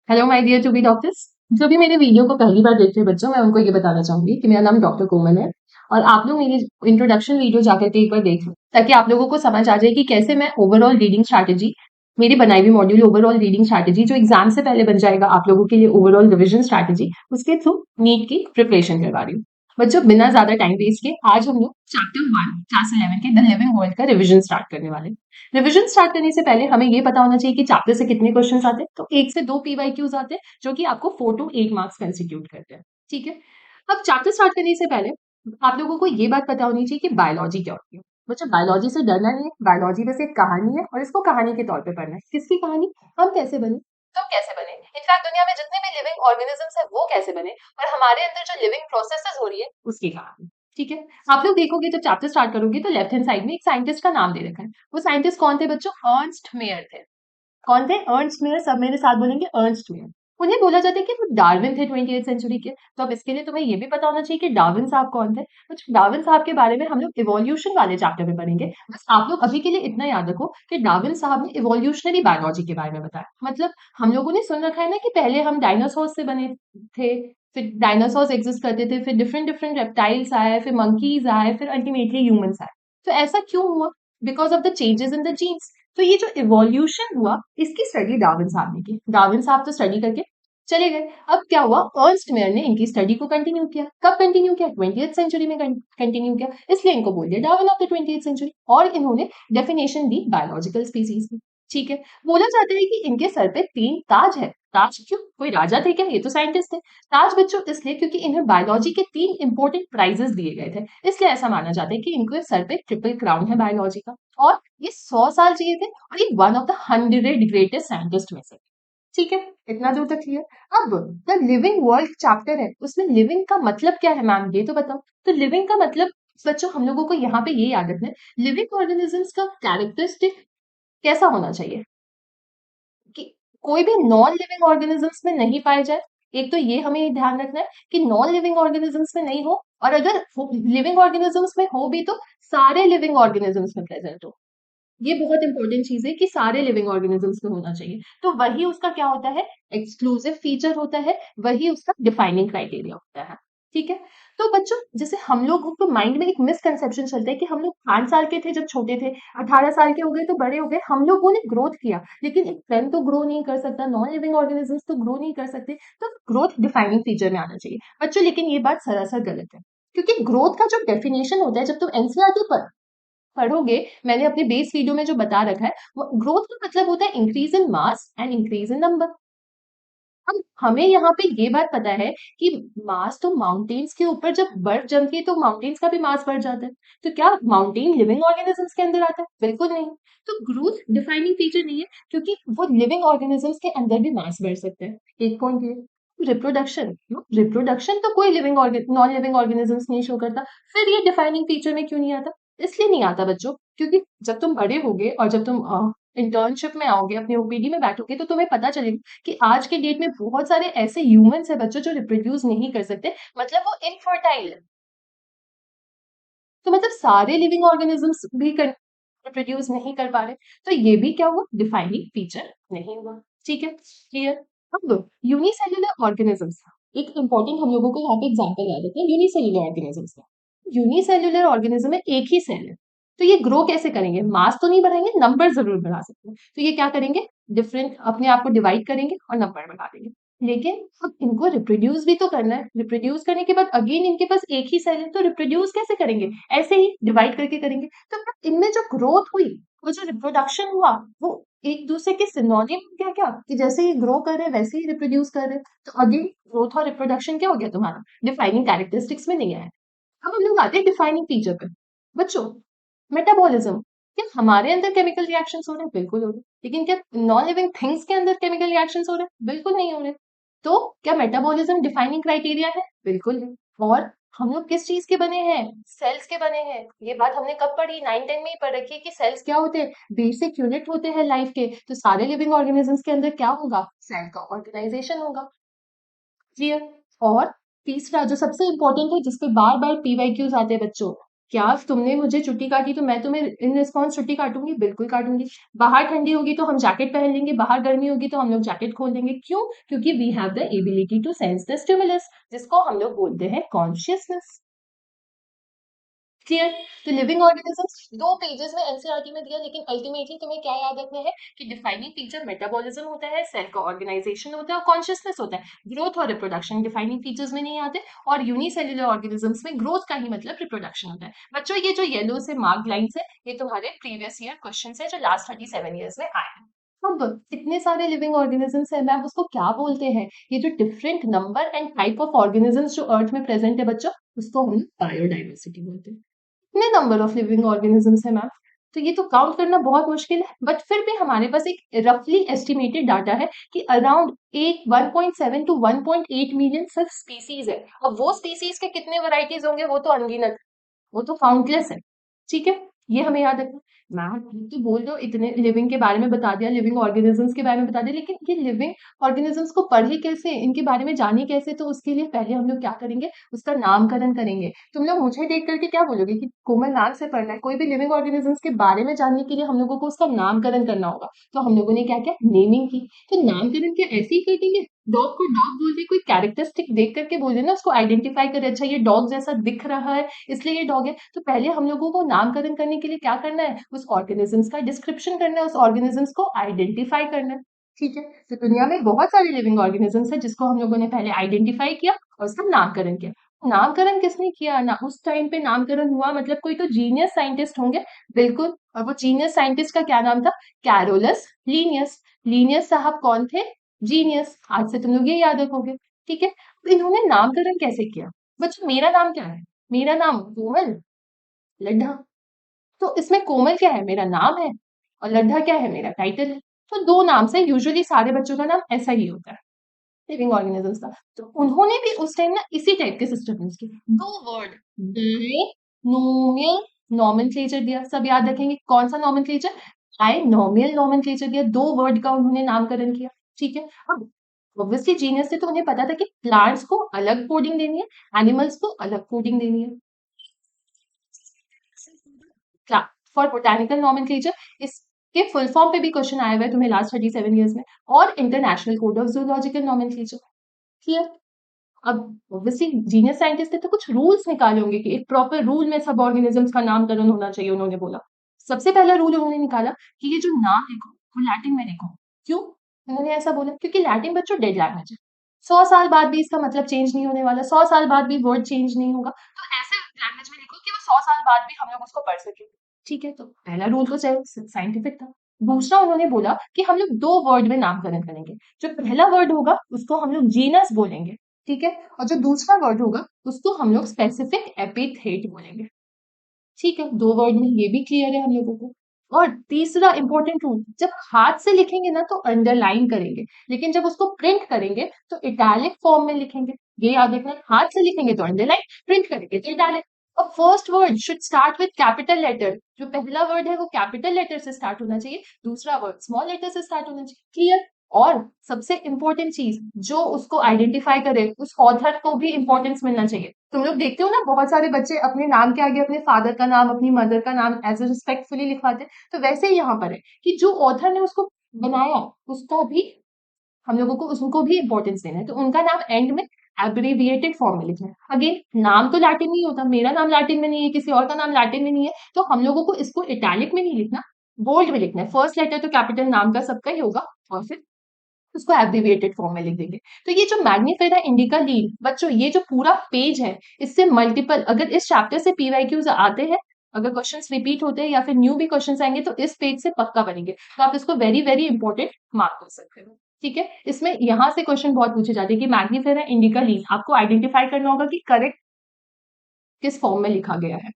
Hello my dear to be doctors. जो भी मेरे वीडियो को पहली बार देख रहे हैं बच्चों, मैं उनको ये बताना चाहूंगी कि मेरा नाम डॉक्टर कोमल है। और आप लोग मेरी इंट्रोडक्शन वीडियो जाकर के एक बार देख लो, ताकि आप लोगों को समझ आ जाए कि कैसे मैं ओवरऑल रीडिंग स्ट्रैटेजी, मेरी बनाई हुई मॉड्यूल ओवरऑल रीडिंग स्ट्रैटेजी जो एग्जाम से पहले बन जाएगा आप लोगों के लिए ओवरऑल रिविजन स्ट्रैटेजी, उसके थ्रू नीट की प्रिपरेशन करवा रही हूँ। बच्चों, बिना ज्यादा टाइम वेस्ट के आज हम लोग चैप्टर 1 क्लास 11 के द लिविंग वर्ल्ड का रिविजन स्टार्ट करने वाले हैं। रिवीजन स्टार्ट करने से पहले हमें ये पता होना चाहिए कि चैप्टर से कितने क्वेश्चंस आते हैं। तो एक से दो पीवाईक्यूज आते हैं, जो कि आपको 4 to 8 मार्क्स कंस्टिट्यूट करते हैं। ठीक है। अब चैप्टर स्टार्ट करने से पहले आप लोगों को ये बात पता होनी चाहिए कि बायोलॉजी क्या होती है। बच्चों, बायोलॉजी से डरना नहीं है। बायोलॉजी बस एक कहानी है और इसको कहानी के तौर पे पढ़ना है। किसकी कहानी? हम कैसे बने, तुम कैसे बने, इनफैक्ट दुनिया में जितने भी लिविंग ऑर्गेनिजम्स है वो कैसे बने, और हमारे अंदर जो लिविंग प्रोसेसेस हो रही है उसकी कहानी। ठीक है। आप लोग देखोगे जब चैप्टर स्टार्ट करोगे तो लेफ्ट हैंड साइड में एक साइंटिस्ट का नाम दे रखा है। वो साइंटिस्ट कौन थे बच्चों? अर्नस्ट मेयर थे। कौन थे? Ernst Mayr. सब मेरे साथ बोलेंगे अर्नस्ट मेयर। उन्हें बोला जाता है कि वो डार्विन थे 20th सेंचुरी के। तो अब इसके लिए तुम्हें ये भी पता होना चाहिए कि डार्विन साहब कौन थे। कुछ डार्विन साहब के बारे में हम लोग इवोल्यूशन वाले चैप्टर में पढ़ेंगे। बस आप लोग अभी के लिए इतना याद रखो कि डार्विन साहब ने इवोल्यूशनरी बायोलॉजी के बारे में बताया। मतलब हम लोगों ने सुन रखा है ना कि पहले हम डायनासोर से बने थे, फिर डायनासोर्स एग्जिस्ट करते थे, फिर डिफरेंट डिफरेंट रेप्टाइल्स आए, फिर मंकीज आए, फिर अल्टीमेटली ह्यूमंस आए। तो ऐसा क्यों हुआ? Because of the changes in the genes. तो ये जो इवोल्यूशन हुआ, इसकी स्टडी डार्विन साहब ने की। डार्विन साहब तो स्टडी करके चले गए। अब क्या हुआ? अर्नस्ट मेयर ने इनकी स्टडी को कंटिन्यू किया। कब कंटिन्यू किया? 20th सेंचुरी में कंटिन्यू किया। इसलिए इनको बोल दिया Darwin of the 20th century. और इन्होंने डेफिनेशन दी बायोलॉजिकल स्पीसीज की। ठीक है। बोला जाता है कि इनके सर पे 3 ताज है। ताज क्यों? कोई राजा थे क्या? ये तो साइंटिस्ट थे। ताज बच्चों इसलिए क्योंकि इन्हें बायोलॉजी के 3 इंपॉर्टेंट प्राइजेस दिए गए थे। इसलिए ऐसा माना जाता है कि इनको सर पे ट्रिपल क्राउन है बायोलॉजी का। और ये 100 साल जिए थे और ये one of the 100 greatest scientist में से। ठीक है। इतना दूर तक क्लियर। अब द लिविंग वर्ल्ड चैप्टर है, उसमें लिविंग का मतलब क्या है मैम, ये तो बताओ। तो लिविंग का मतलब बच्चों हम लोगों को यहाँ पे ये याद रखना है, लिविंग ऑर्गेनिजम्स का कैरेक्टरिस्टिक कैसा होना चाहिए कि कोई भी नॉन लिविंग ऑर्गेनिजम्स में नहीं पाए जाए। एक तो ये हमें ध्यान रखना है कि नॉन लिविंग ऑर्गेनिजम्स में नहीं हो, और अगर लिविंग ऑर्गेनिजम्स में हो भी तो सारे लिविंग ऑर्गेनिजम्स में प्रेजेंट हो। ये बहुत इंपॉर्टेंट चीज है कि सारे लिविंग ऑर्गेनिजम्स में होना चाहिए। तो वही उसका क्या होता है? एक्सक्लूसिव फीचर होता है। वही उसका डिफाइनिंग क्राइटेरिया होता है। ठीक है। तो बच्चों, जैसे हम लोगों को माइंड में एक मिसकंसेप्शन चलता है कि हम लोग 5 साल के थे जब छोटे थे, 18 साल के हो गए तो बड़े हो गए, हम लोगों ने ग्रोथ किया। लेकिन एक पेन तो ग्रो नहीं कर सकता, नॉन लिविंग ऑर्गेनिजम्स तो ग्रो नहीं कर सकते। तो ग्रोथ डिफाइनिंग फीचर में आना चाहिए बच्चों। लेकिन ये बात सरासर गलत है, क्योंकि ग्रोथ का जो डेफिनेशन होता है, जब तुम एनसीईआरटी पर पढ़ोगे, मैंने अपने बेस वीडियो में जो बता रखा है, वो ग्रोथ का मतलब होता है increase in mass and increase in number. अब हमें यहाँ पे ये बात पता है कि मास तो माउंटेन्स के ऊपर जब बर्फ जमती है तो माउंटेन्स का भी मास बढ़ जाता है। तो क्या माउंटेन लिविंग ऑर्गेनिजम्स के अंदर आता है? बिल्कुल नहीं। तो ग्रोथ डिफाइनिंग फीचर नहीं है, क्योंकि वो लिविंग ऑर्गेनिजम्स के अंदर भी मास बढ़ सकता है। एक पॉइंट ये। रिप्रोडक्शन, रिप्रोडक्शन तो कोई लिविंग नॉन लिविंग ऑर्गेनिजम्स नहीं शो करता। फिर ये डिफाइनिंग फीचर में क्यों नहीं आता? इसलिए नहीं आता बच्चों, क्योंकि जब तुम बड़े होगे और जब तुम इंटर्नशिप में आओगे, अपनी ओपीडी में बैठोगे, तो तुम्हें पता चलेगा कि आज के डेट में बहुत सारे ऐसे ह्यूमंस है बच्चों जो रिप्रोड्यूस नहीं कर सकते, मतलब वो इनफर्टाइल है। तो मतलब सारे लिविंग ऑर्गेनिजम्स भी रिप्रोड्यूस नहीं कर पा रहे। तो ये भी क्या हुआ? डिफाइनिंग फीचर नहीं हुआ। ठीक है, क्लियर। अब यूनिसेल्युलर ऑर्गेनिजम्स, एक इंपॉर्टेंट हम लोगों को यहाँ पे एग्जांपल याद रखना है यूनिसेल्युलर ऑर्गेनिजम्स का। यूनिसेल्युलर ऑर्गेनिज्म में एक ही सेल है। तो ये ग्रो कैसे करेंगे? मास तो नहीं बढ़ाएंगे, नंबर जरूर बढ़ा सकते हैं। तो ये क्या करेंगे? डिफरेंट अपने आप को डिवाइड करेंगे और नंबर बढ़ा देंगे। लेकिन अब इनको रिप्रोड्यूस भी तो करना है। रिप्रोड्यूस करने के बाद अगेन इनके पास एक ही सेल है, तो रिप्रोड्यूस कैसे करेंगे? ऐसे ही डिवाइड करके करेंगे। तो इनमें जो ग्रोथ हुई, वो जो रिप्रोडक्शन हुआ, वो एक दूसरे के सिनोनिम क्या क्या, कि जैसे ही ग्रो कर रहे हैं वैसे ही रिप्रोड्यूस कर रहे हैं। तो अगेन ग्रोथ और रिप्रोडक्शन क्या हो गया तुम्हारा? डिफाइनिंग कैरेक्टरिस्टिक्स में नहीं आया। अब हम लोग आते हैं डिफाइनिंग फीचर पर। बच्चों, मेटाबॉलिज्म, क्या हमारे अंदर केमिकल रिएक्शंस हो रहे हैं? बिल्कुल हो रहे हैं। लेकिन क्या नॉन लिविंग थिंग्स के अंदर केमिकल रिएक्शंस हो रहे हैं? बिल्कुल नहीं हो रहे। तो क्या मेटाबॉलिज्म डिफाइनिंग क्राइटेरिया है? बिल्कुल है। और हम लोग किस चीज के बने हैं? सेल्स के बने हैं। ये बात हमने कब पढ़ी? 9 10 में ही पढ़ रखी है कि सेल्स क्या होते हैं? बेसिक यूनिट होते हैं लाइफ के। तो सारे लिविंग ऑर्गेनिजम्स के अंदर क्या होगा? सेल का ऑर्गेनाइजेशन होगा। क्लियर। और तीसरा जो सबसे इंपॉर्टेंट है, जिसपे बार बार पीवाईक्यूज आते हैं बच्चों, क्या तुमने मुझे छुट्टी काटी तो मैं तुम्हें इन रिस्पॉन्स छुट्टी काटूंगी? बिल्कुल काटूंगी। बाहर ठंडी होगी तो हम जैकेट पहन लेंगे, बाहर गर्मी होगी तो हम लोग जैकेट खोल देंगे। क्यों? क्योंकि we have the ability to sense the stimulus, जिसको हम लोग बोलते हैं कॉन्शियसनेस। क्लियर? तो लिविंग ऑर्गेनिजम्स 2 पेजेस में एनसीईआरटी में दिया, लेकिन अल्टीमेटली तुम्हें क्या याद रखना है कि डिफाइनिंग फीचर मेटाबॉलिज्म होता है, सेल का ऑर्गेनाइजेशन होता है और कॉन्शियसनेस होता है। ग्रोथ और रिप्रोडक्शन डिफाइनिंग फीचर्स में नहीं आते, और यूनिसेल्युलर ऑर्गेनिजम्स में ग्रोथ का ही मतलब रिप्रोडक्शन होता है। बच्चों, ये जो येलो से मार्क लाइंस है, ये तुम्हारे प्रीवियस ईयर क्वेश्चन है जो लास्ट 37 ईयर्स में आए हैं। अब इतने सारे लिविंग ऑर्गेनिजम्स है मैम, उसको क्या बोलते हैं? ये जो different number and type of organisms जो अर्थ में प्रेजेंट है बच्चों, उसको हम बायोडाइवर्सिटी बोलते हैं। कितने नंबर ऑफ लिविंग ऑर्गेनिजम्स है मैम? तो ये तो काउंट करना बहुत मुश्किल है, बट फिर भी हमारे पास एक रफली एस्टिमेटेड डाटा है कि अराउंड एक 1.7 टू 1.8 मिलियन सिर्फ स्पीसीज है। अब वो स्पीसीज के कितने वैरायटीज होंगे वो तो अनगिनत, वो तो काउंटलेस है। ठीक है, ये हमें याद रखना। मैम तो बोल दो, इतने लिविंग के बारे में बता दिया, लिविंग ऑर्गेनिजम्स के बारे में बता दिया, लेकिन ये लिविंग ऑर्गेनिजम्स को पढ़े कैसे, इनके बारे में जाने कैसे? तो उसके लिए पहले हम लोग क्या करेंगे, उसका नामकरण करेंगे। तुम लोग मुझे देख करके क्या बोलोगे कि कोमल नाम से पढ़ना है? कोई भी लिविंग ऑर्गेनिजम्स के बारे में जानने के लिए हम लोगों को उसका नामकरण करना होगा। तो हम लोगों ने क्या किया, नेमिंग की। तो नामकरण क्या ऐसे ही कर देंगे? डॉग को डॉग बोल दे, कोई कैरेक्टरिस्टिक देख करके बोल देना, उसको आइडेंटिफाई करे, अच्छा ये डॉग जैसा दिख रहा है इसलिए ये डॉग है। तो पहले हम लोगों को नामकरण करने के लिए क्या करना है, उस ऑर्गेनिजम्स का डिस्क्रिप्शन करना है, उस ऑर्गेनिजम्स को आइडेंटिफाई करना है। ठीक है, तो दुनिया में बहुत सारे लिविंग ऑर्गेनिजम्स है जिसको हम लोगों ने पहले आइडेंटिफाई किया और उसका नामकरण किया। नामकरण किसने किया ना, उस टाइम पे नामकरण हुआ मतलब कोई तो जीनियस साइंटिस्ट होंगे। बिल्कुल, और वो जीनियस साइंटिस्ट का क्या नाम था? Carolus Linnaeus. लीनियस साहब कौन थे? जीनियस। आज से तुम लोग ये याद रखोगे। ठीक है, तो इन्होंने नामकरण कैसे किया? बच्चों, मेरा नाम क्या है? मेरा नाम कोमल लड्ढा। तो इसमें कोमल क्या है? मेरा नाम है, और लड्ढा क्या है? मेरा टाइटल है। तो दो नाम से यूजुअली सारे बच्चों का नाम ऐसा ही होता है लिविंग ऑर्गेनिजम्स का। तो उन्होंने भी उस टाइम ना इसी टाइप के सिस्टम यूज किए। दो वर्ड, डायनोमियल नॉमेनक्लेचर दिया। सब याद रखेंगे कौन सा नॉमेनक्लेचर? डायनोमियल नॉमेनक्लेचर दिया। दो वर्ड का उन्होंने नामकरण किया। ठीक है, अब ऑब्वियसली जीनियस थे तो उन्हें पता था कि प्लांट्स को अलग कोडिंग देनी है, एनिमल्स को अलग कोडिंग देनी है। फॉर बोटानिकल नॉमेनक्लेचर, इसके फुल फॉर्म पे भी क्वेश्चन आया हुआ है तुम्हें लास्ट 37 ईयर्स में। और international code of zoological nomenclature. Clear? अब ऑब्वियसली जीनियस साइंटिस्ट थे तो कुछ रूल्स निकाले होंगे कि एक प्रॉपर रूल में सब ऑर्गेनिजम्स का नामकरण होना चाहिए। उन्होंने बोला, सबसे पहला रूल उन्होंने निकाला कि ये जो नाम लिखो वो लैटिन में लिखो। क्यों उन्होंने ऐसा बोला? क्योंकि लैटिन बच्चों डेड लैंग्वेज है। 100 साल बाद भी इसका मतलब चेंज नहीं होने वाला, 100 साल बाद भी वर्ड चेंज नहीं होगा। तो ऐसे लैंग्वेज में लिखो कि वो 100 साल बाद भी हम लोग उसको पढ़ सके। ठीक है, तो पहला रूल तो साइंटिफिक था। दूसरा उन्होंने बोला कि हम लोग दो वर्ड में नामकरण करेंगे। जो पहला वर्ड होगा उसको हम लोग जीनस बोलेंगे। ठीक है, और जो दूसरा वर्ड होगा उसको हम लोग स्पेसिफिक एपिथेट बोलेंगे। ठीक है, दो वर्ड में ये भी क्लियर है हम लोगों को। और तीसरा इंपॉर्टेंट रूल, जब हाथ से लिखेंगे ना तो अंडरलाइन करेंगे, लेकिन जब उसको प्रिंट करेंगे तो इटैलिक फॉर्म में लिखेंगे। ये याद रखना, हाथ से लिखेंगे तो अंडरलाइन, प्रिंट करेंगे तो इटैलिक। और first word should start with capital letter. जो पहला वर्ड है वो कैपिटल लेटर से स्टार्ट होना चाहिए, दूसरा वर्ड स्मॉल लेटर से स्टार्ट होना चाहिए। क्लियर? और सबसे इंपॉर्टेंट चीज, जो उसको आइडेंटिफाई करे उस ऑथर को भी इंपॉर्टेंस मिलना चाहिए। तुम लोग देखते हो ना, बहुत सारे बच्चे अपने नाम के आगे अपने फादर का नाम, अपनी मदर का नाम एज ए रिस्पेक्टफुली लिखवाते हैं। तो वैसे ही यहाँ पर है कि जो ऑथर ने उसको बनाया उसका भी हम लोगों को उसको भी इंपॉर्टेंस देना है। तो उनका नाम एंड में एब्रिविएटेड फॉर्म में लिखना है। अगेन, नाम तो लैटिन में ही होता, मेरा नाम लैटिन में नहीं है, किसी और का नाम लैटिन में नहीं है, तो हम लोगों को इसको इटैलिक में नहीं लिखना, बोल्ड में लिखना है। फर्स्ट लेटर तो कैपिटल नाम का सबका ही होगा, और फिर उसको एब्रिविएटेड फॉर्म में लिख देंगे। तो ये जो मैग्निफेरा इंडिका लीड बच्चों, ये जो पूरा पेज है, इससे मल्टीपल, अगर इस चैप्टर से पीवाईक्यूज आते हैं, अगर क्वेश्चंस रिपीट होते हैं या फिर न्यू भी क्वेश्चंस आएंगे तो इस पेज से पक्का बनेंगे। तो आप इसको वेरी वेरी इंपॉर्टेंट मार्क कर सकते हो। ठीक है, इसमें यहां से क्वेश्चन बहुत पूछे जाते हैं कि मैग्निफेरा इंडिका लीड आपको आइडेंटिफाई करना होगा कि करेक्ट किस फॉर्म में लिखा गया है।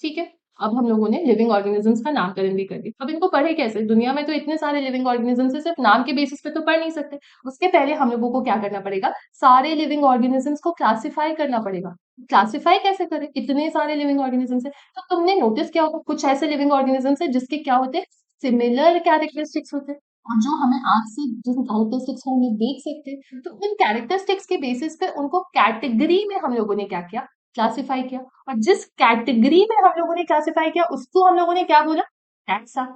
ठीक है, अब हम लोगों ने लिविंग ऑर्गेनिजम्स का नामकरण भी कर दिया। अब इनको पढ़े कैसे? दुनिया में तो इतने सारे लिविंग ऑर्गेनिजम्स है, सिर्फ नाम के बेसिस पे तो पढ़ नहीं सकते। उसके पहले हम लोगों को क्या करना पड़ेगा, सारे लिविंग ऑर्गेनिजम्स को क्लासिफाई करना पड़ेगा। क्लासिफाई कैसे करें, इतने सारे लिविंग ऑर्गेनिजम्स है। तो तुमने नोटिस किया होगा कुछ ऐसे लिविंग ऑर्गेनिजम्स है जिसके क्या होते हैं, सिमिलर कैरेक्टरिस्टिक्स होते हैं, और जो हमें आंख से जिन कैरेक्टरिस्टिक्स को हम लोग देख सकते हैं। तो उन कैरेक्टरिस्टिक्स के बेसिस पे उनको कैटेगरी में हम लोगों ने क्या किया, क्लासिफाई किया, और जिस कैटेगरी में हम लोगों ने क्लासिफाई किया उसको हम लोगों ने क्या बोला, टैक्सा।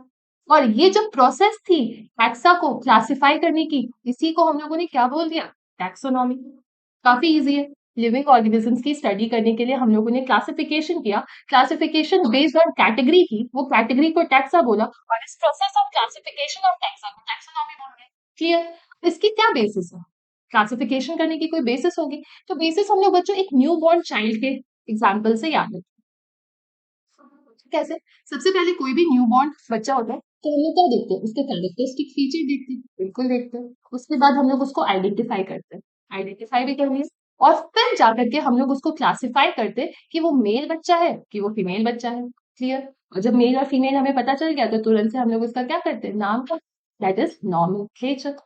और ये जो प्रोसेस थी टैक्सा को क्लासिफाई करने की, इसी को हम लोगों ने क्या बोल दिया, टैक्सोनॉमी। काफी इजी है। लिविंग ऑर्गेनिजम्स की स्टडी करने के लिए हम लोगों ने क्लासिफिकेशन किया, क्लासिफिकेशन बेस्ड ऑन कैटेगरी की, वो कैटेगरी को टैक्सा बोला, और इस process of classification of taxa को टैक्सोनॉमी बोल रहे हैं। क्लियर? इसकी क्या बेसिस है, क्लासिफिकेशन करने की कोई बेसिस होगी, तो बेसिस हम लोग बच्चों एक न्यू बॉर्न चाइल्ड के एग्जाम्पल से याद रखें। कैसे? सबसे पहले कोई भी न्यूबॉर्न बच्चा होता है तो हम लोग क्या देखते हैं, उसके कैरेक्टरिस्टिक फीचर देखते हैं, बिल्कुल देखते हैं। उसके बाद हम लोग उसको आइडेंटिफाई करते हैं, आइडेंटिफाई भी कर लिया, और फिर जाकर के हम लोग उसको क्लासिफाई करते हैं कि वो मेल बच्चा है कि वो फीमेल बच्चा है। क्लियर? और जब मेल और फीमेल हमें पता चल गया तो तुरंत से हम लोग उसका क्या करते हैं, नाम का, दैट इज नॉमेनक्लेचर।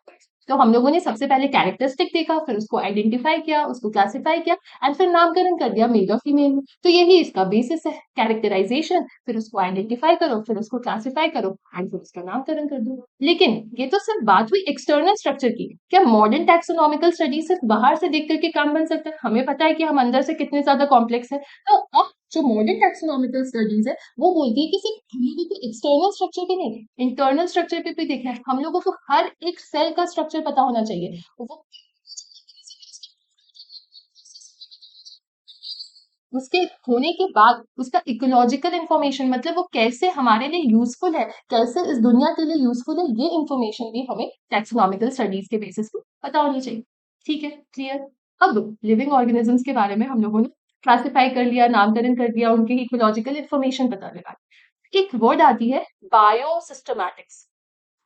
तो हम लोगों ने सबसे पहले कैरेक्टरिस्टिक देखा, फिर उसको आइडेंटिफाई किया, उसको क्लासिफाई किया, एंड फिर नामकरण कर दिया मेल और फीमेल में। तो यही इसका बेसिस है, कैरेक्टराइजेशन, फिर उसको आइडेंटिफाई करो, फिर उसको क्लासिफाई करो, एंड फिर उसका नामकरण कर दो। लेकिन ये तो सिर्फ बात हुई एक्सटर्नल स्ट्रक्चर की। क्या मॉडर्न टैक्सोनॉमिकल स्टडी सिर्फ बाहर से देख करके काम बन सकता है? हमें पता है कि हम अंदर से कितने ज्यादा कॉम्प्लेक्स है। तो अब जो मॉडर्न टैक्सोनॉमिकल स्टडीज है वो बोलती है कि सिर्फ हम लोगों को एक्सटर्नल स्ट्रक्चर पे नहीं, इंटरनल स्ट्रक्चर पे भी देखना है। हम लोगों को हर एक सेल का स्ट्रक्चर पता होना चाहिए। वो उसके होने के बाद उसका इकोलॉजिकल इंफॉर्मेशन, मतलब वो कैसे हमारे लिए यूजफुल है, कैसे इस दुनिया के लिए यूजफुल है, ये इंफॉर्मेशन भी हमें टैक्सोनॉमिकल स्टडीज के बेसिस पे पता होनी चाहिए। ठीक है? क्लियर? अब लिविंग ऑर्गेनिजम्स के बारे में हम लोगों ने क्लासिफाई कर लिया, नामकरण कर दिया, उनके इकोलॉजिकल इंफॉर्मेशन पता लगा। एक वर्ड आती है बायोसिस्टमैटिक्स।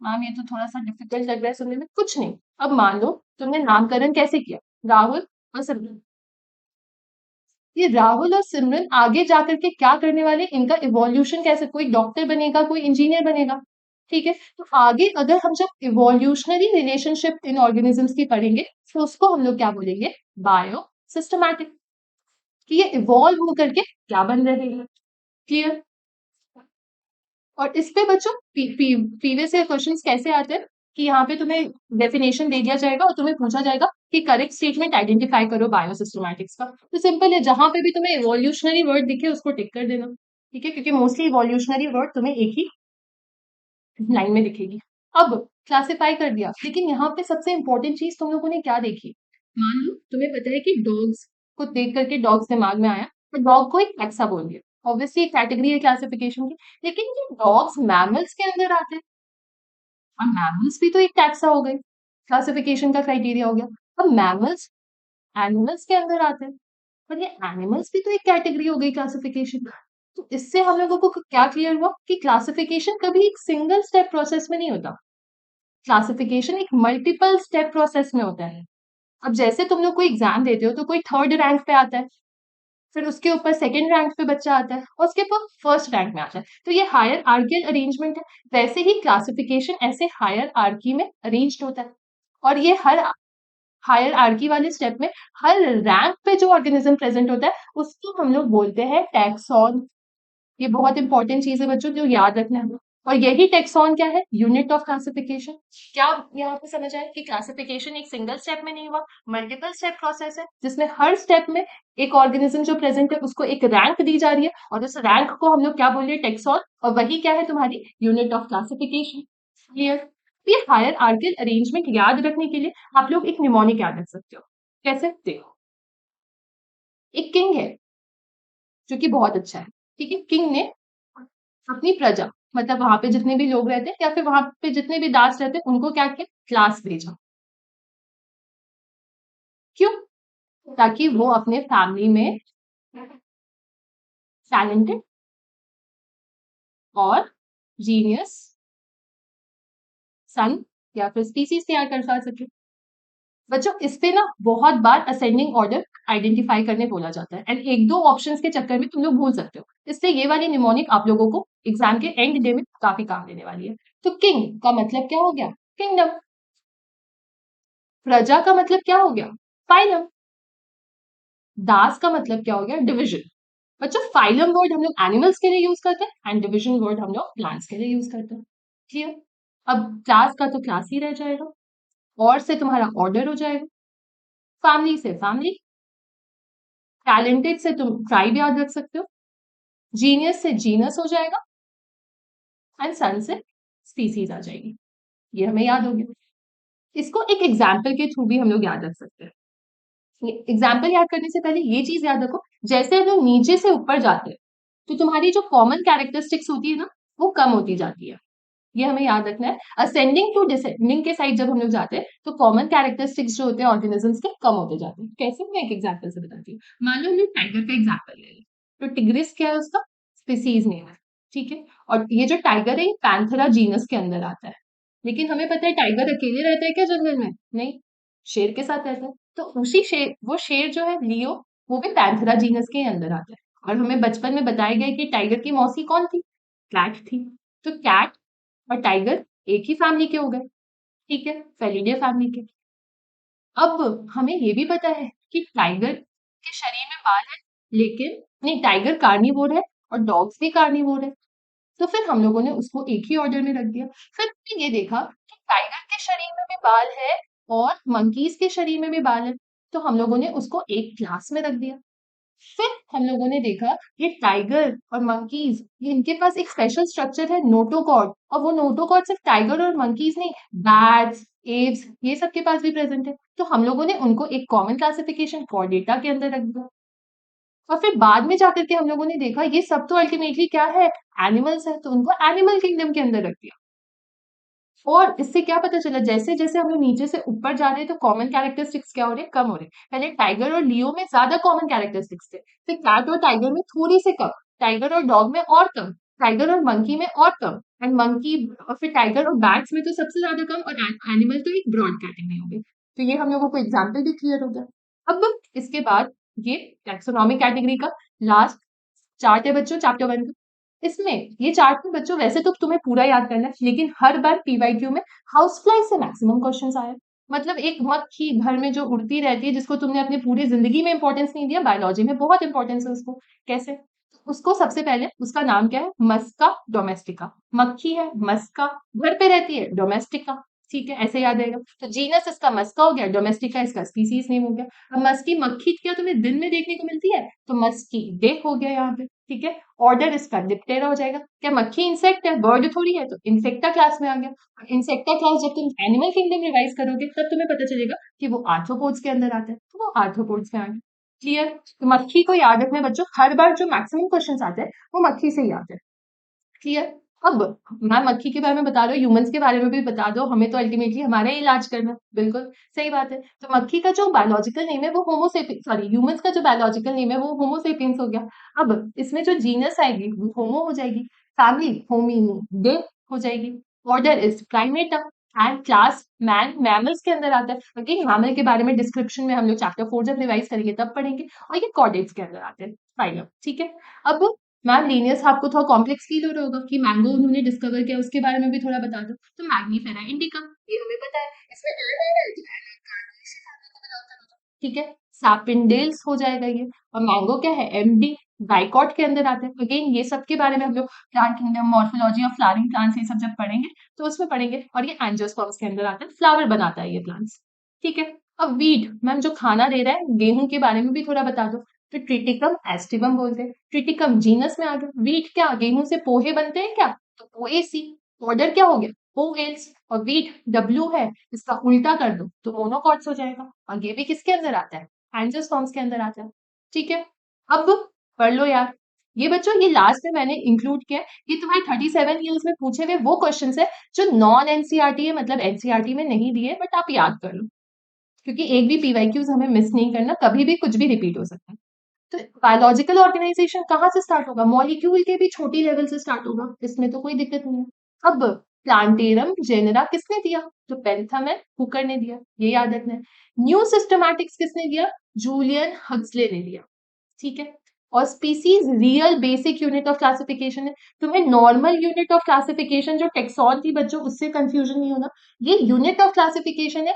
मैम ये तो थोड़ा सा डिफिकल्ट लग रहा है सुनने में। कुछ नहीं, अब मान लो तुमने नामकरण कैसे किया, राहुल और सिमरन। ये राहुल और सिमरन आगे जाकर के क्या करने वाले, इनका इवोल्यूशन कैसे, कोई डॉक्टर बनेगा, कोई इंजीनियर बनेगा। ठीक है? तो आगे अगर हम जब इवोल्यूशनरी रिलेशनशिप इन ऑर्गेनिजम्स की पढ़ेंगे तो उसको हम लोग क्या बोलेंगे, बायो सिस्टमैटिक, कि ये इवॉल्व होकर के क्या बन रहे हैं। क्लियर? और इस पे बच्चों प्रीवियस ईयर क्वेश्चंस कैसे आते हैं कि यहाँ पे तुम्हें डेफिनेशन दे दिया जाएगा और तुम्हें पूछा जाएगा कि करेक्ट स्टेटमेंट आइडेंटिफाई करो बायोसिस्टमैटिक्स का। तो सिंपल है, जहां पे भी तुम्हें इवोल्यूशनरी वर्ड दिखे उसको टिक कर देना। ठीक है? क्योंकि मोस्टली इवोल्यूशनरी वर्ड तुम्हें एक ही लाइन में दिखेगी। अब क्लासिफाई कर दिया, लेकिन यहाँ पे सबसे इंपॉर्टेंट चीज तुम लोगों ने क्या देखी, मान लो तुम्हें पता है कि डॉग्स को देख करके डॉग्स दिमाग में आया, तो डॉग को एक टैक्सा बोल दिया, ऑब्वियसली एक कैटेगरी है क्लासिफिकेशन की। लेकिन ये डॉग्स मैमल्स के अंदर आते हैं, और मैमल्स भी तो एक टैक्सा हो गई, क्लासिफिकेशन का क्राइटेरिया हो गया। अब मैमल्स एनिमल्स के अंदर आते हैं, पर ये एनिमल्स भी तो एक कैटेगरी हो गई क्लासिफिकेशन। तो इससे हम लोगों को क्या क्लियर हुआ कि क्लासिफिकेशन कभी एक सिंगल स्टेप प्रोसेस में नहीं होता, क्लासिफिकेशन एक मल्टीपल स्टेप प्रोसेस में होता है। अब जैसे तुम लोग कोई एग्जाम देते हो तो कोई थर्ड रैंक पे आता है, फिर उसके ऊपर सेकंड रैंक पे बच्चा आता है, और उसके ऊपर फर्स्ट रैंक में आता है, तो ये हायर आर्कियल अरेंजमेंट है। वैसे ही क्लासिफिकेशन ऐसे हायर आर्की में अरेंज्ड होता है, और ये हर हायर आर्की वाले स्टेप में हर रैंक पे जो ऑर्गेनिज्म प्रेजेंट होता है उसको हम लोग बोलते हैं टैक्सॉन। ये बहुत इंपॉर्टेंट चीज है बच्चों जो याद रखना है। और यही टेक्सॉन क्या है, यूनिट ऑफ क्लासिफिकेशन। क्या यहाँ पे समझ आया कि क्लासिफिकेशन एक सिंगल स्टेप में नहीं हुआ, मल्टीपल स्टेप प्रोसेस है, जिसमें हर स्टेप में एक ऑर्गेनिज्म जो प्रेजेंट है उसको एक रैंक दी जा रही है, और उस रैंक को हम लोग क्या बोल रहे हैं, टेक्सॉन, और वही क्या है, तुम्हारी यूनिट ऑफ क्लासिफिकेशन। क्लियर? ये हायर आर्कियल अरेंजमेंट याद रखने के लिए आप लोग एक निमोनिक याद रख सकते हो। कैसे? देखो, एक किंग है जो कि बहुत अच्छा है। ठीक है? किंग ने अपनी प्रजा, मतलब वहां पे जितने भी लोग रहते हैं या फिर वहां पे जितने भी दास रहते हैं उनको क्या किया, क्लास भेजा। क्यों? ताकि वो अपने फैमिली में टैलेंटेड और जीनियस सन या फिर स्पीसीज तैयार कर सके। बच्चों इस पे ना बहुत बार असेंडिंग ऑर्डर आइडेंटिफाई करने बोला जाता है, एंड एक दो ऑप्शंस के चक्कर में तुम लोग भूल सकते हो, इसलिए ये वाली निमोनिक आप लोगों को एग्जाम के एंड डे में काफी काम देने वाली है। तो किंग का मतलब क्या हो गया, किंगडम। प्रजा का मतलब क्या हो गया, फाइलम। दास का मतलब क्या हो गया, डिविजन। बच्चों फाइलम वर्ड हम लोग एनिमल्स के लिए यूज करते हैं, एंड डिविजन वर्ड हम लोग प्लांट्स के लिए यूज करते हैं। क्लियर? अब क्लास का तो क्लास ही रह जाएगा, और से तुम्हारा ऑर्डर हो जाएगा, फैमिली से फैमिली, टैलेंटेड से तुम ट्राइब याद रख सकते हो, जीनियस से जीनस हो जाएगा, एंड सन से स्पीसीज आ जाएगी। ये हमें याद हो गया। इसको एक एग्जाम्पल के थ्रू भी हम लोग याद रख सकते हैं। एग्जाम्पल याद करने से पहले ये चीज याद रखो, जैसे हम लोग नीचे से ऊपर जाते हैं तो तुम्हारी जो कॉमन कैरेक्टरिस्टिक्स होती है ना, वो कम होती जाती है। ये हमें याद रखना है। असेंडिंग टू डिसेंडिंग के साइड जब हम लोग जाते हैं तो कॉमन कैरेक्टरिस्टिक्स जो होते हैं ऑर्गेनिजम्स के, कम होते जाते हैं। कैसे, मैं एक एग्जांपल से बताती हूँ। मान लो हम लोग टाइगर का एग्जांपल ले लें, तो टिग्रिस क्या है, उसका स्पीसीज नेम है, ठीक है। और ये जो टाइगर है ये पैंथेरा जीनस के अंदर आता है। लेकिन हमें पता है टाइगर अकेले रहता है क्या जंगल में? नहीं, शेर के साथ रहता है। तो उसी शेर, वो शेर जो है लियो, वो भी पैंथेरा जीनस के अंदर आता है। और हमें बचपन में बताया गया कि टाइगर की मौसी कौन थी? कैट थी। तो कैट और टाइगर एक ही फैमिली के हो गए, ठीक है, फेलिडे फैमिली के। अब हमें ये भी पता है कि टाइगर के शरीर में बाल है, लेकिन नहीं, टाइगर कार्निवोर है और डॉग्स भी कार्निवोर है। तो फिर हम लोगों ने उसको एक ही ऑर्डर में रख दिया। फिर हमने ये देखा कि टाइगर के शरीर में भी बाल है और मंकीज के शरीर में भी बाल है, तो हम लोगों ने उसको एक क्लास में रख दिया। फिर हम लोगों ने देखा ये टाइगर और मंकीज, ये इनके पास एक स्पेशल स्ट्रक्चर है नोटोकॉर्ड, और वो नोटोकॉर्ड सिर्फ टाइगर और मंकीज नहीं, बैट्स, एव्स, ये सब के पास भी प्रेजेंट है। तो हम लोगों ने उनको एक कॉमन क्लासिफिकेशन कॉर्डेटा के अंदर रख दिया। और फिर बाद में जाकर के हम लोगों ने देखा ये सब तो अल्टीमेटली क्या है, एनिमल्स है, तो उनको एनिमल किंगडम के अंदर रख दिया। और इससे क्या पता चला, जैसे जैसे हम लोग नीचे से ऊपर जा रहे हैं तो कॉमन कैरेक्टरिस्टिक्स क्या हो रहे हैं, कम हो रहे हैं। पहले टाइगर और लियो में ज्यादा कॉमन कैरेक्टरिस्टिक्स थे, फिर कैट और टाइगर में थोड़ी से कम, टाइगर और डॉग में और कम, टाइगर और मंकी में और कम, एंड मंकी और फिर टाइगर और बैट्स में तो सबसे ज्यादा कम, और एनिमल तो एक ब्रॉड कैटेगरी हो गई। तो ये हम लोगों को एग्जाम्पल भी क्लियर हो गया। अब इसके बाद ये टैक्सोनॉमिक कैटेगरी का लास्ट चार्ट है बच्चों, चैप्टर 1 का। इसमें ये चार्ट में बच्चों वैसे तो तुम्हें पूरा याद करना है, लेकिन हर बार पीवाईक्यू में हाउस फ्लाई से मैक्सिमम क्वेश्चंस आए। मतलब एक मक्खी घर में जो उड़ती रहती है, जिसको तुमने अपनी पूरी जिंदगी में इंपॉर्टेंस नहीं दिया, बायोलॉजी में बहुत इंपॉर्टेंस है उसको। कैसे? उसको सबसे पहले उसका नाम क्या है, मस्का डोमेस्टिका। मक्खी है, मस्का, घर पे रहती है, डोमेस्टिका। ठीक है, ऐसे याद रहेगा। तो जीनस इसका मस्का हो गया, डोमेस्टिका इसका स्पीसीज नेम हो गया। अब मस्की मक्खी क्या तुम्हें दिन में देखने को मिलती है, तो मस्की डे हो गया यहाँ पे, ठीक है। ऑर्डर इसका डिप्टेरा हो जाएगा। क्या मक्खी इंसेक्ट है, बर्ड थोड़ी है, तो इंसेक्टा क्लास में आ गया। इंसेक्टा क्लास जब तुम एनिमल किंगडम रिवाइज करोगे तब तुम्हें पता चलेगा कि वो आर्थ्रोपोड्स के अंदर आता है, तो वो आर्थ्रोपोड्स में आ गया। क्लियर? तो मक्खी को याद रखना है बच्चों, हर बार जो मैक्सिमम क्वेश्चंस आते हैं वो मक्खी से ही आते हैं। क्लियर? अब मैं मक्खी के बारे में बता रही हूँ, ह्यूमंस के बारे में भी बता दो, हमें तो अल्टीमेटली हमारा ही इलाज करना है। बिल्कुल सही बात है। तो मक्खी का जो बायोलॉजिकल नेम है वो होमोसेपियंस, सॉरी, ह्यूमंस का जो बायोलॉजिकल नेम है वो होमोसेपियंस हो गया। अब इसमें जो जीनस आएगी वो होमो हो जाएगी, फैमिली होमिनिडे हो जाएगी, order is Primata, and class man mammals के अंदर आता है। अगेन मैमल के बारे में डिस्क्रिप्शन में हम लोग चैप्टर 4 जब रिवाइज करेंगे तब पढ़ेंगे, और ये कॉर्डेट्स के अंदर आते हैं, फाइलम। ठीक है। अब मैम लीनियस आपको थोड़ा कॉम्प्लेक्स फील हो रहा होगा कि मैंगो उन्होंने डिस्कवर किया, उसके बारे में भी थोड़ा बता दो। तो मैग्नीफेरा इंडिका, ये हमें पता है, इसमें एड आ रहा है, तो एड कार्बोनेसी फैमिली को बिलोंग करता है। ठीक है, सैपिंडेल्स हो जाएगा ये। और मैंगो क्या है, एमडी डाइकॉट के अंदर आता है। अगेन ये सब के बारे में हम लोग plant kingdom, morphology of flowering plants, ये सब जब पढ़ेंगे तो उसमें पढ़ेंगे। और ये एंजियोस्पर्म्स के अंदर आता है, फ्लावर बनाता है ये प्लांट्स। ठीक है। अब वीट, मैम जो खाना दे रहा है गेहूं के बारे में भी थोड़ा बता दो। तो ट्रिटिकम एस्टिवम बोलते हैं, ट्रिटिकम जीनस में आ गया। वीट क्या, गेहूं से पोहे बनते हैं क्या, तो पोएसी। ऑर्डर क्या हो गया, पोएल्स। और वीट डब्ल्यू है, इसका उल्टा कर दो तो मोनोकॉट्स हो जाएगा। और ये भी किसके अंदर आता है, एंजियोस्पर्म्स के अंदर आता है। ठीक है। अब पढ़ लो यार। ये बच्चों ये लास्ट में मैंने इंक्लूड किया है, ये तुम्हारे 37 ईयर्स में पूछे हुए वो क्वेश्चन है जो नॉन एनसीईआरटी है, मतलब एनसीईआरटी में नहीं दिए, बट आप याद कर लो, क्योंकि एक भी पीवाईक्यूज हमें मिस नहीं करना, कभी भी कुछ भी रिपीट हो सकता है। तो बायोलॉजिकल ऑर्गेनाइजेशन कहाँ से स्टार्ट होगा, मॉलिक्यूल के भी छोटी लेवल से स्टार्ट होगा, इसमें तो कोई दिक्कत नहीं है। अब प्लांटेरम जेनेरा किसने दिया, तो पेंथम एंड हुकर ने दिया, ये याद रखना है। न्यू सिस्टमैटिक्स किसने दिया, जूलियन हक्सले ने दिया। ठीक है। और species real basic unit of classification है। तुम्हें नॉर्मल यूनिट ऑफ क्लासिफिकेशन जो टेक्सॉन थी बच्चों, उससे कंफ्यूजन नहीं होना। ये यूनिट ऑफ क्लासिफिकेशन है,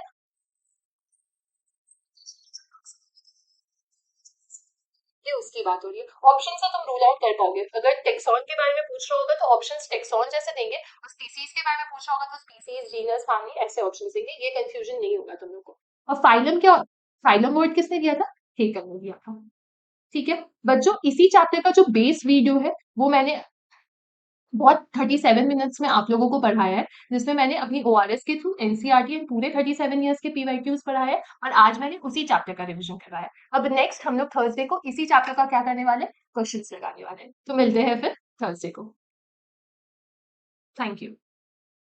ये उसकी बात हो रही है। ऑप्शन से तुम रूल आउट कर पाओगे, अगर टेक्सॉन के बारे में पूछ रहा होगा तो ऑप्शंस टेक्सॉन जैसे देंगे, और स्पीसीज के बारे में पूछ रहा होगा तो स्पीसीज, जीनस, फैमिली, ऐसे ऑप्शंस देंगे, ये कंफ्यूजन नहीं होगा तुम लोग को। और फाइलम क्या, फाइलम वर्ड किसने दिया था, हेकल ने दिया था। ठीक है बच्चों, इसी चैप्टर का जो बेस वीडियो है वो मैंने बहुत 37 मिनट्स में आप लोगों को पढ़ाया है, जिसमें मैंने अपनी ओआरएस के थ्रू एनसीईआरटी एंड पूरे 37 इयर्स के पीवाईक्यूज पढ़ाया है और आज मैंने उसी चैप्टर का रिवीजन करवाया है। अब नेक्स्ट हम लोग थर्सडे को इसी चैप्टर का क्या करने वाले, क्वेश्चंस लगाने वाले हैं। तो मिलते हैं फिर थर्सडे को। Thank you.